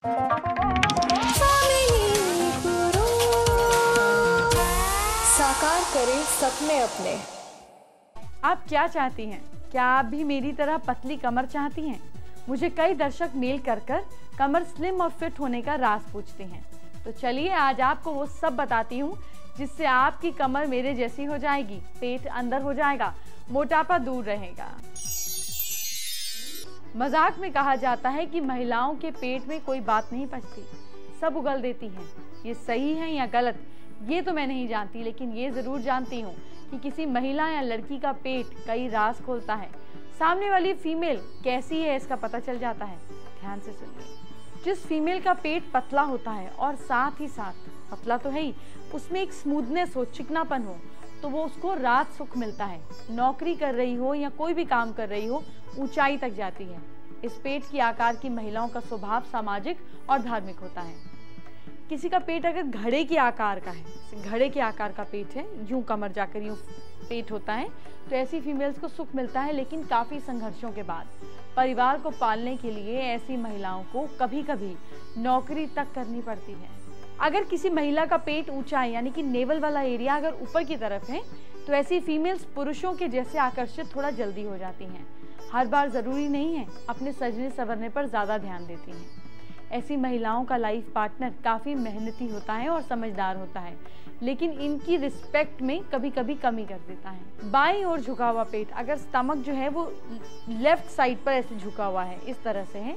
साकार करें सपने अपने। आप क्या चाहती हैं? क्या आप भी मेरी तरह पतली कमर चाहती हैं? मुझे कई दर्शक मेल कर कमर स्लिम और फिट होने का राज पूछते हैं। तो चलिए आज आपको वो सब बताती हूँ जिससे आपकी कमर मेरे जैसी हो जाएगी, पेट अंदर हो जाएगा, मोटापा दूर रहेगा। मजाक में कहा जाता है कि महिलाओं के पेट में कोई बात नहीं पचती, सब उगल देती हैं। ये सही है या गलत ये तो मैं नहीं जानती, लेकिन ये जरूर जानती हूँ कि किसी महिला या लड़की का पेट कई राज खोलता है। सामने वाली फीमेल कैसी है इसका पता चल जाता है। ध्यान से सुनिए। जिस फीमेल का पेट पतला होता है और साथ ही साथ पतला तो है ही, उसमें एक स्मूथनेस हो, चिकनापन हो, तो वो उसको रात सुख मिलता है। नौकरी कर रही हो या कोई भी काम कर रही हो, ऊंचाई तक जाती है। इस पेट की आकार की महिलाओं का स्वभाव सामाजिक और धार्मिक होता है। किसी का पेट अगर घड़े के आकार का है, घड़े के आकार का पेट है, यूं कमर जाकर यूं पेट होता है, तो ऐसी फीमेल्स को सुख मिलता है, लेकिन काफी संघर्षों के बाद। परिवार को पालने के लिए ऐसी महिलाओं को कभी कभी नौकरी तक करनी पड़ती है। अगर किसी महिला का पेट ऊंचा है, यानी कि नेवल वाला एरिया अगर ऊपर की तरफ है, तो ऐसी फीमेल्स पुरुषों के जैसे आकर्षित थोड़ा जल्दी हो जाती हैं। हर बार जरूरी नहीं है, अपने सजने संवरने पर ज्यादा ध्यान देती हैं। ऐसी महिलाओं का लाइफ पार्टनर काफी मेहनती होता है और समझदार होता है, लेकिन इनकी रिस्पेक्ट में कभी कभी कमी कर देता है। बाईं ओर झुका हुआ पेट, अगर स्टमक जो है वो लेफ्ट साइड पर ऐसे झुका हुआ है, इस तरह से है,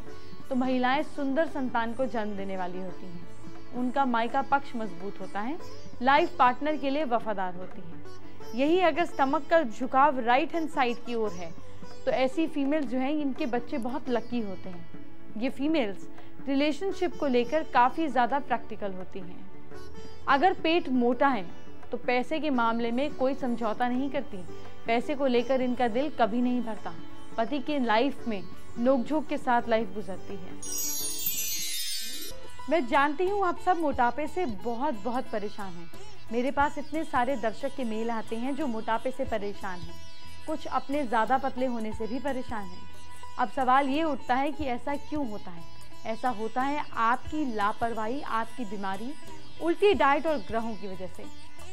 तो महिलाएं सुंदर संतान को जन्म देने वाली होती हैं। उनका मायका पक्ष मजबूत होता है, लाइफ पार्टनर के लिए वफादार होती है। यही अगर स्टमक का झुकाव राइट हैंड साइड की ओर है, तो ऐसी फीमेल जो है, इनके बच्चे बहुत लकी होते हैं। ये फीमेल्स रिलेशनशिप को लेकर काफी ज्यादा प्रैक्टिकल होती हैं। अगर पेट मोटा है तो पैसे के मामले में कोई समझौता नहीं करती। पैसे को लेकर इनका दिल कभी नहीं भरता। पति के लाइफ में नोकझोंक के साथ लाइफ गुजरती है। मैं जानती हूँ आप सब मोटापे से बहुत बहुत परेशान हैं। मेरे पास इतने सारे दर्शक के मेल आते हैं जो मोटापे से परेशान हैं। कुछ अपने ज्यादा पतले होने से भी परेशान हैं। अब सवाल ये उठता है कि ऐसा क्यों होता है? ऐसा होता है आपकी लापरवाही, आपकी बीमारी, उल्टी डाइट और ग्रहों की वजह से।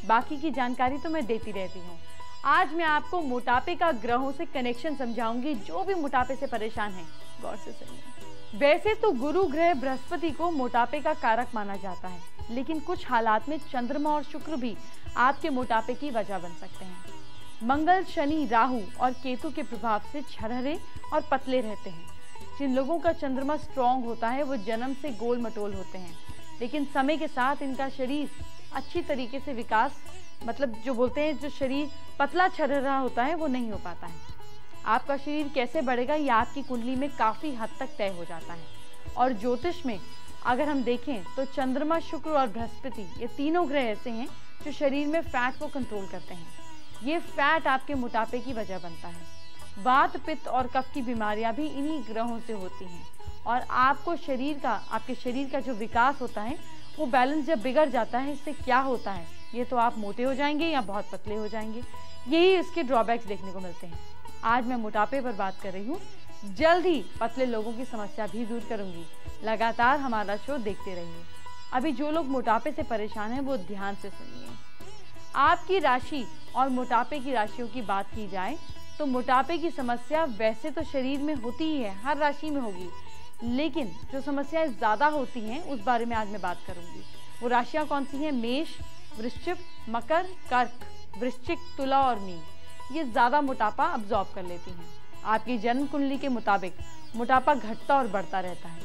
बाकी की जानकारी तो मैं देती रहती हूँ। आज मैं आपको मोटापे का ग्रहों से कनेक्शन समझाऊंगी। जो भी मोटापे से परेशान है, गौर से सुनिए। वैसे तो गुरु ग्रह बृहस्पति को मोटापे का कारक माना जाता है, लेकिन कुछ हालात में चंद्रमा और शुक्र भी आपके मोटापे की वजह बन सकते हैं। मंगल, शनि, राहु और केतु के प्रभाव से छरहरे और पतले रहते हैं। जिन लोगों का चंद्रमा स्ट्रॉन्ग होता है वो जन्म से गोल मटोल होते हैं, लेकिन समय के साथ इनका शरीर अच्छी तरीके से विकास, मतलब जो बोलते हैं जो शरीर पतला छरहरा होता है, वो नहीं हो पाता है। आपका शरीर कैसे बढ़ेगा ये आपकी कुंडली में काफी हद तक तय हो जाता है। और ज्योतिष में अगर हम देखें तो चंद्रमा, शुक्र और बृहस्पति, ये तीनों ग्रह ऐसे हैं जो शरीर में फैट को कंट्रोल करते हैं। ये फैट आपके मोटापे की वजह बनता है। वात, पित्त और कफ की बीमारियां भी इन्हीं ग्रहों से होती हैं। और आपके शरीर का जो विकास होता है वो बैलेंस जब बिगड़ जाता है, इससे क्या होता है, ये तो आप मोटे हो जाएंगे या बहुत पतले हो जाएंगे। यही इसके ड्रॉबैक्स देखने को मिलते हैं। आज मैं मोटापे पर बात कर रही हूँ, जल्द ही पतले लोगों की समस्या भी दूर करूंगी। लगातार हमारा शो देखते रहिए। अभी जो लोग मोटापे से परेशान हैं वो ध्यान से सुनिए। आपकी राशि और मोटापे की राशियों की बात की जाए तो मोटापे की समस्या वैसे तो शरीर में होती ही है, हर राशि में होगी, लेकिन जो समस्याएं ज्यादा होती हैं उस बारे में आज मैं बात करूंगी। वो राशियां कौन सी हैं? मेष, वृश्चिक, मकर, कर्क, वृश्चिक, तुला और मीन। ये ज्यादा मोटापा अब्जॉर्ब कर लेती हैं। आपकी जन्म कुंडली के मुताबिक मोटापा घटता और बढ़ता रहता है।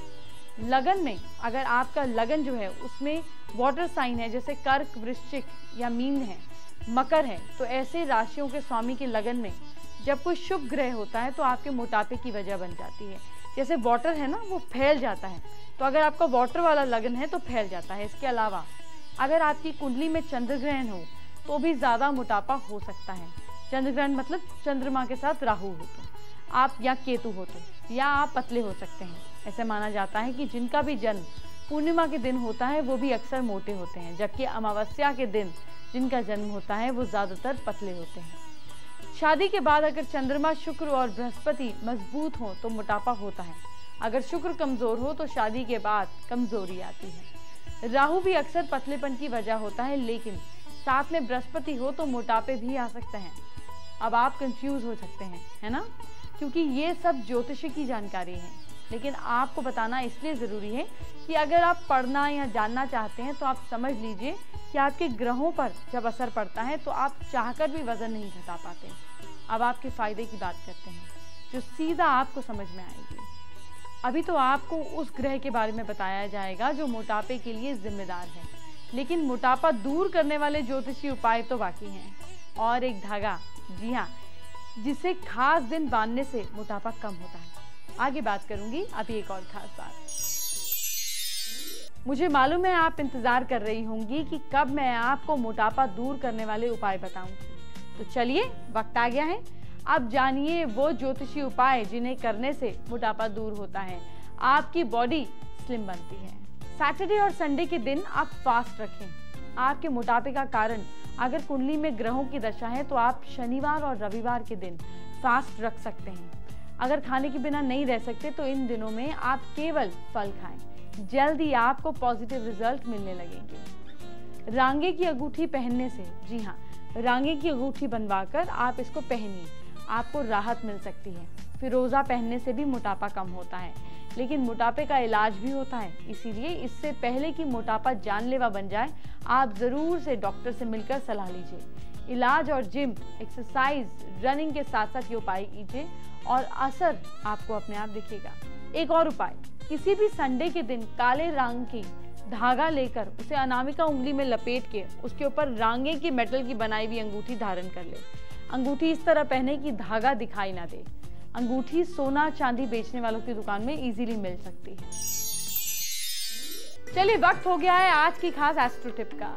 लगन में अगर आपका लगन जो है उसमें वाटर साइन है, जैसे कर्क, वृश्चिक या मीन है, मकर है, तो ऐसे राशियों के स्वामी के लगन में जब कोई शुभ ग्रह होता है तो आपके मोटापे की वजह बन जाती है। जैसे वाटर है ना, वो फैल जाता है, तो अगर आपका वाटर वाला लगन है तो फैल जाता है। इसके अलावा अगर आपकी कुंडली में चंद्र ग्रहण हो तो भी ज्यादा मोटापा हो सकता है। चंद्र ग्रहण मतलब चंद्रमा के साथ राहु हो तो आप, या केतु हो तो, या आप पतले हो सकते हैं। ऐसे माना जाता है कि जिनका भी जन्म पूर्णिमा के दिन होता है वो भी अक्सर मोटे होते हैं, जबकि अमावस्या के दिन जिनका जन्म होता है वो ज्यादातर पतले होते हैं। शादी के बाद अगर चंद्रमा, शुक्र और बृहस्पति मजबूत हो तो मोटापा होता है। अगर शुक्र कमज़ोर हो तो शादी के बाद कमज़ोरी आती है। राहु भी अक्सर पतलेपन की वजह होता है, लेकिन साथ में बृहस्पति हो तो मोटापे भी आ सकते हैं। अब आप कंफ्यूज हो सकते हैं, है ना, क्योंकि ये सब ज्योतिष की जानकारी है, लेकिन आपको बताना इसलिए ज़रूरी है कि अगर आप पढ़ना या जानना चाहते हैं तो आप समझ लीजिए कि आपके ग्रहों पर जब असर पड़ता है तो आप चाहकर भी वज़न नहीं घटा पाते। अब आपके फ़ायदे की बात करते हैं जो सीधा आपको समझ में आएगी। अभी तो आपको उस ग्रह के बारे में बताया जाएगा जो मोटापे के लिए जिम्मेदार है, लेकिन मोटापा दूर करने वाले ज्योतिषी उपाय तो बाकी हैं। और एक धागा, जी हाँ, जिसे खास दिन बांधने से मोटापा कम होता है। आगे बात करूंगी अभी एक और खास बात। मुझे मालूम है आप इंतजार कर रही होंगी कि कब मैं आपको मोटापा दूर करने वाले उपाय बताऊं। तो चलिए, वक्त आ गया है। अब जानिए वो ज्योतिषी उपाय जिन्हें करने से मोटापा दूर होता है, आपकी बॉडी स्लिम बनती है। सैटरडे और संडे के दिन आप फास्ट रखें। आपके मोटापे का कारण अगर कुंडली में ग्रहों की दशा है तो आप शनिवार और रविवार के दिन फास्ट रख सकते हैं। अगर खाने के बिना नहीं रह सकते तो इन दिनों में आप केवल फल खाएं। जल्दी आपको पॉजिटिव रिजल्ट मिलने लगेंगे। रांगे की अंगूठी पहनने से, जी हाँ, रांगे की अंगूठी बनवाकर आप इसको पहनिए, आपको राहत मिल सकती है। फिरोजा पहनने से भी मोटापा कम होता है, लेकिन मोटापे का इलाज भी होता है, इसीलिए इससे पहले कि मोटापा जानलेवा बन जाए आप ज़रूर से डॉक्टर से मिलकर सलाह लीजिए। इलाज और जिम, एक्सरसाइज, रनिंग के साथ साथ ये उपाय कीजिए और असर आपको अपने आप दिखेगा। एक और उपाय, किसी भी संडे के दिन काले रंग की धागा लेकर उसे अनामिका उंगली में लपेट के उसके ऊपर रांगे की मेटल की बनाई हुई अंगूठी धारण कर ले। अंगूठी इस तरह पहने कि धागा दिखाई ना दे। अंगूठी सोना चांदी बेचने वालों की दुकान में इजीली मिल सकती है। चलिए, वक्त हो गया है आज की खास एस्ट्रो टिप का।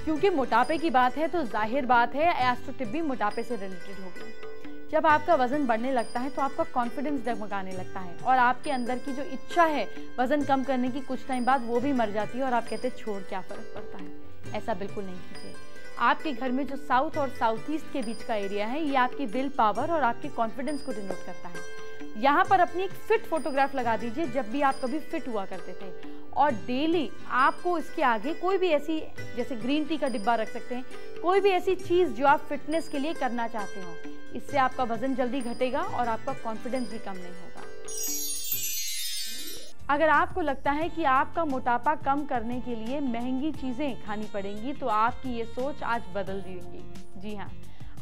क्योंकि मोटापे की बात है तो जाहिर बात है एस्ट्रो टिप भी मोटापे से रिलेटेड होगी। जब आपका वजन बढ़ने लगता है तो आपका कॉन्फिडेंस डगमगाने लगता है और आपके अंदर की जो इच्छा है वजन कम करने की, कुछ टाइम बाद वो भी मर जाती है और आप कहते हैं छोड़ क्या फर्क पड़ता है। ऐसा बिल्कुल नहीं कीजिए। आपके घर में जो साउथ और साउथ ईस्ट के बीच का एरिया है, ये आपकी विल पावर और आपके कॉन्फिडेंस को डिनोट करता है। यहाँ पर अपनी एक फिट फोटोग्राफ लगा दीजिए जब भी आप कभी फिट हुआ करते थे, और डेली आपको इसके आगे कोई भी ऐसी, जैसे ग्रीन टी का डिब्बा रख सकते हैं, कोई भी ऐसी चीज़ जो आप फिटनेस के लिए करना चाहते हो। इससे आपका वजन जल्दी घटेगा और आपका कॉन्फिडेंस भी कम नहीं होगा। अगर आपको लगता है कि आपका मोटापा कम करने के लिए महंगी चीज़ें खानी पड़ेंगी तो आपकी ये सोच आज बदल देगी। जी हाँ,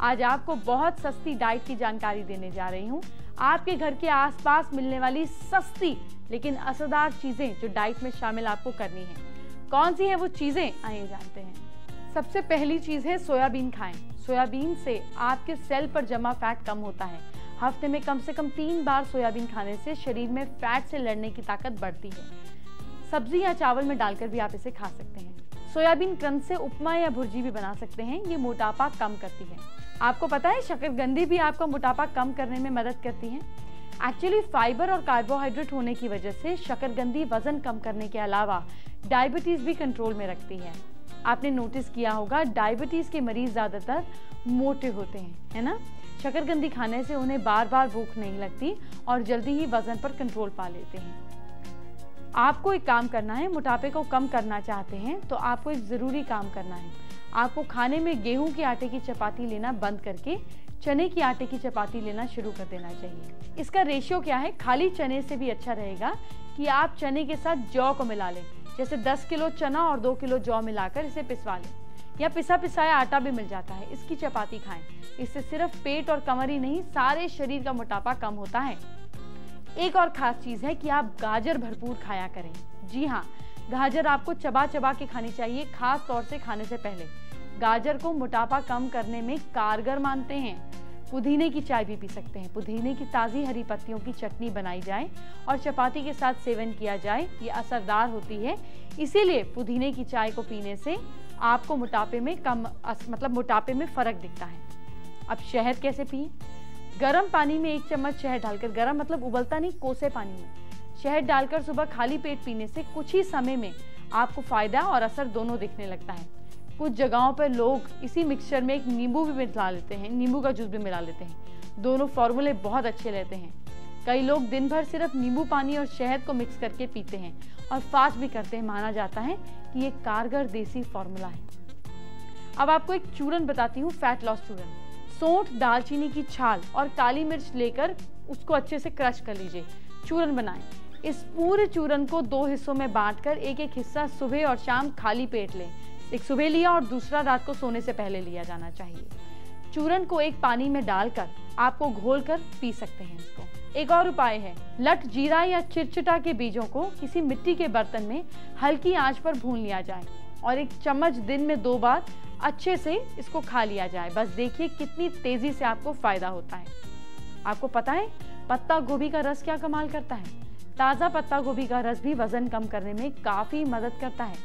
आज आपको बहुत सस्ती डाइट की जानकारी देने जा रही हूँ। आपके घर के आसपास मिलने वाली सस्ती लेकिन असरदार चीज़ें जो डाइट में शामिल आपको करनी है। कौन सी है वो चीज़ें, आइए जानते हैं। सबसे पहली चीज़ है सोयाबीन खाएं। सोयाबीन से आपके सेल पर जमा फैट कम होता है। हफ्ते में कम से कम 3 बार सोयाबीन खाने से शरीर में फैट से लड़ने की ताकत बढ़ती है। सब्जी या चावल में डालकर भी आप इसे खा सकते हैं। सोयाबीन क्रंच से उपमा या भुर्जी भी बना सकते हैं, ये मोटापा कम करती है। आपको पता है शकरकंदी भी आपका मोटापा कम करने में मदद करती है। एक्चुअली फाइबर और कार्बोहाइड्रेट होने की वजह से शकरकंदी वजन कम करने के अलावा डायबिटीज भी कंट्रोल में रखती है। आपने नोटिस किया होगा डायबिटीज के मरीज ज्यादातर मोटे होते हैं, है ना। शकरकंदी खाने से उन्हें बार बार भूख नहीं लगती और जल्दी ही वजन पर कंट्रोल पा लेते हैं। आपको एक काम करना है, मोटापे को कम करना चाहते हैं तो आपको एक ज़रूरी काम करना है। आपको खाने में गेहूं के आटे की चपाती लेना बंद करके चने की आटे की चपाती लेना शुरू कर देना चाहिए। इसका रेशियो क्या है, खाली चने से भी अच्छा रहेगा कि आप चने के साथ जौ को मिला लें। जैसे 10 किलो चना और 2 किलो जौ मिलाकर इसे पिसवा लें, या पिसा पिसाया आटा भी मिल जाता है, इसकी चपाती खाएं। इससे सिर्फ पेट और कमर ही नहीं, सारे शरीर का मोटापा कम होता है। एक और खास चीज़ है कि आप गाजर भरपूर खाया करें। जी हाँ, गाजर आपको चबा चबा के खानी चाहिए, खास तौर से खाने से पहले। गाजर को मोटापा कम करने में कारगर मानते हैं। पुदीने की चाय भी पी सकते हैं। पुदीने की ताज़ी हरी पत्तियों की चटनी बनाई जाए और चपाती के साथ सेवन किया जाए, ये असरदार होती है। इसीलिए पुदीने की चाय को पीने से आपको मोटापे में मोटापे में फ़र्क दिखता है। अब शहद कैसे पिए? गर्म पानी में 1 चम्मच शहद डालकर, गर्म मतलब उबलता नहीं, कोसे पानी में शहद डालकर सुबह खाली पेट पीने से कुछ ही समय में आपको फ़ायदा और असर दोनों दिखने लगता है। कुछ जगहों पर लोग इसी मिक्सचर में एक नींबू भी मिला लेते हैं, नींबू का जूस भी मिला लेते हैं। दोनों फॉर्मूले बहुत अच्छे रहते हैं। कई लोग दिन भर सिर्फ नींबू पानी और शहद को मिक्स करके पीते हैं और फास्ट भी करते हैं। माना जाता है कि ये कारगर देसी फॉर्मूला है। अब आपको एक चूरन बताती हूँ, फैट लॉस चूरन। सौंठ, दालचीनी की छाल और काली मिर्च लेकर उसको अच्छे से क्रश कर लीजिए, चूरन बनाएं। इस पूरे चूरन को 2 हिस्सों में बांटकर एक एक हिस्सा सुबह और शाम खाली पेट लें। एक सुबह लिया और दूसरा रात को सोने से पहले लिया जाना चाहिए। चूरन को एक पानी में डालकर आपको घोलकर पी सकते हैं इसको। एक और उपाय है, लट जीरा या चिरचिटा के बीजों को किसी मिट्टी के बर्तन में हल्की आंच पर भून लिया जाए और 1 चम्मच दिन में 2 बार अच्छे से इसको खा लिया जाए। बस देखिए कितनी तेजी से आपको फायदा होता है। आपको पता है पत्ता गोभी का रस क्या कमाल करता है? ताज़ा पत्ता गोभी का रस भी वजन कम करने में काफ़ी मदद करता है।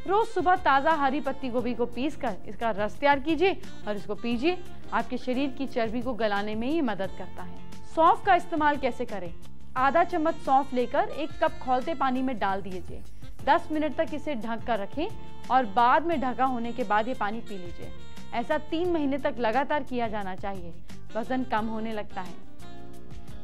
रोज सुबह ताज़ा हरी पत्ती गोभी को पीसकर इसका रस तैयार कीजिए और इसको पीजिए। आपके शरीर की चर्बी को गलाने में ये मदद करता है। सौंफ का इस्तेमाल कैसे करें? आधा चम्मच सौंफ लेकर 1 कप खौलते पानी में डाल दीजिए। 10 मिनट तक इसे ढक कर रखें और बाद में ढका होने के बाद ये पानी पी लीजिए। ऐसा 3 महीने तक लगातार किया जाना चाहिए। वजन कम होने लगता है।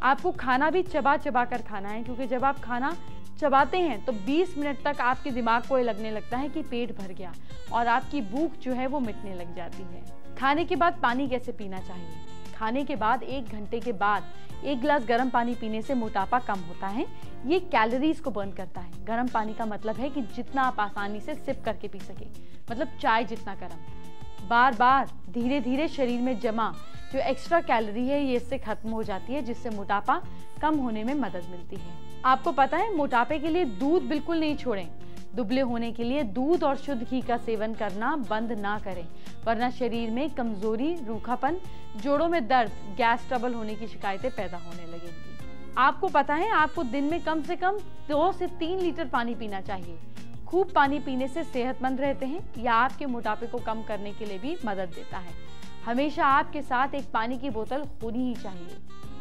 आपको खाना भी चबा चबा कर खाना है, क्योंकि जब आप खाना चबाते हैं तो 20 मिनट तक आपके दिमाग को ये लगने लगता है कि पेट भर गया और आपकी भूख जो है वो मिटने लग जाती है। खाने के बाद पानी कैसे पीना चाहिए? खाने के बाद 1 घंटे के बाद 1 गिलास गर्म पानी पीने से मोटापा कम होता है। ये कैलोरीज को बर्न करता है। गर्म पानी का मतलब है कि जितना आप आसानी से सिप करके पी सके, मतलब चाय जितना गर्म। बार बार धीरे धीरे शरीर में जमा जो एक्स्ट्रा कैलोरी है ये इससे खत्म हो जाती है, जिससे मोटापा कम होने में मदद मिलती है। आपको पता है मोटापे के लिए दूध बिल्कुल नहीं छोड़ें। दुबले होने के लिए दूध और शुद्ध घी का सेवन करना बंद ना करें, वरना शरीर में कमजोरी, रूखापन, जोड़ों में दर्द, गैस ट्रबल होने की शिकायतें पैदा होने लगेंगी। आपको पता है आपको दिन में कम से कम 2 से 3 लीटर पानी पीना चाहिए। खूब पानी पीने से सेहतमंद रहते हैं। यह आपके मोटापे को कम करने के लिए भी मदद देता है। हमेशा आपके साथ एक पानी की बोतल होनी ही चाहिए।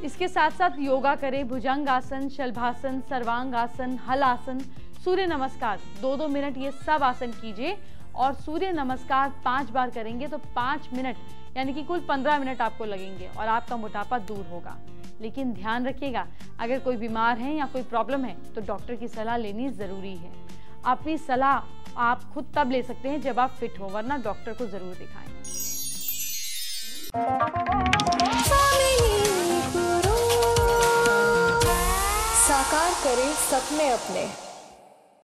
इसके साथ साथ योगा करें। भुजंगासन, शलभासन, सर्वांगासन, हलासन, सूर्य नमस्कार 2-2 मिनट ये सब आसन कीजिए। और सूर्य नमस्कार 5 बार करेंगे तो 5 मिनट यानी कि कुल 15 मिनट आपको लगेंगे और आपका मोटापा दूर होगा। लेकिन ध्यान रखिएगा, अगर कोई बीमार है या कोई प्रॉब्लम है तो डॉक्टर की सलाह लेनी ज़रूरी है। अपनी सलाह आप खुद तब ले सकते हैं जब आप फिट हो, वरना डॉक्टर को ज़रूर दिखाएं। साकार करें सपने अपने।